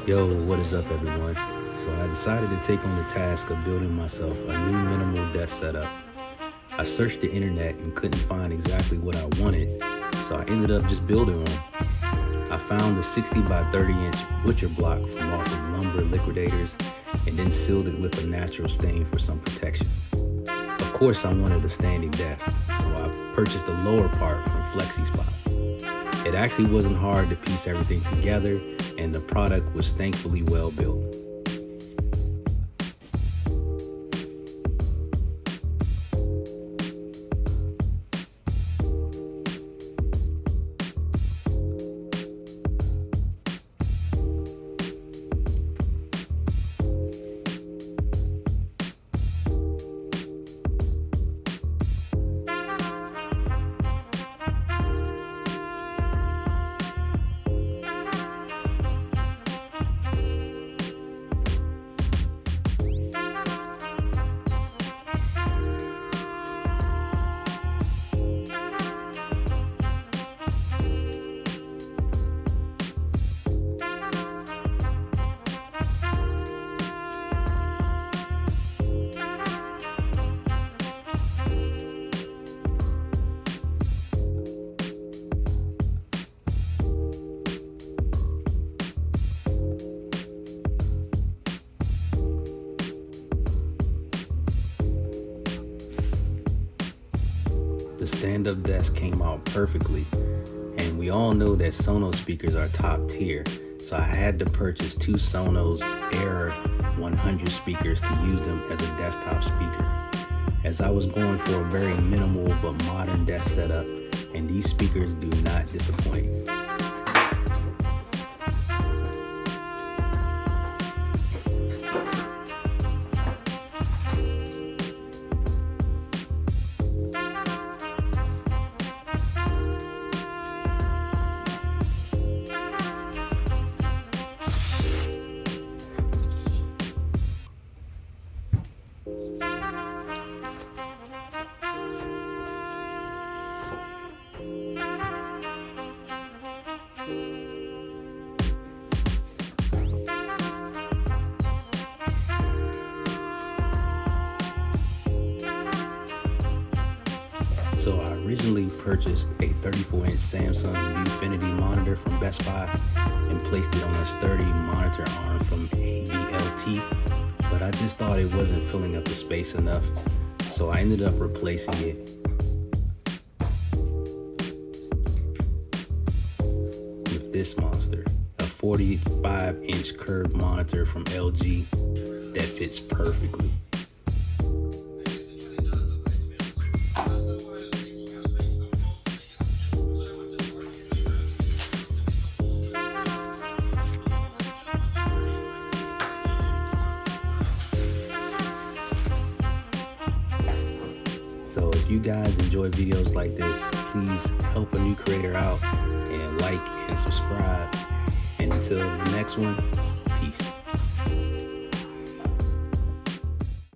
Yo, what is up everyone? So I decided to take on the task of building myself a new minimal desk setup. I searched the internet and couldn't find exactly what I wanted, so I ended up just building one. I found the 60 by 30 inch butcher block from off of lumber liquidators and then sealed it with a natural stain for some protection. Of course I wanted a standing desk, so I purchased the lower part from FlexiSpot. It actually wasn't hard to piece everything together, and the product was thankfully well built. The stand-up desk came out perfectly, and we all know that Sonos speakers are top tier, so I had to purchase two Sonos Air 100 speakers to use them as a desktop speaker, as I was going for a very minimal but modern desk setup, and these speakers do not disappoint. So I originally purchased a 34-inch Samsung Viewfinity monitor from Best Buy and placed it on a sturdy monitor arm from ABLT, but I just thought it wasn't filling up the space enough, so I ended up replacing it with this monster, a 45-inch curved monitor from LG that fits perfectly. So if you guys enjoy videos like this, please help a new creator out and like and subscribe. And until the next one, peace.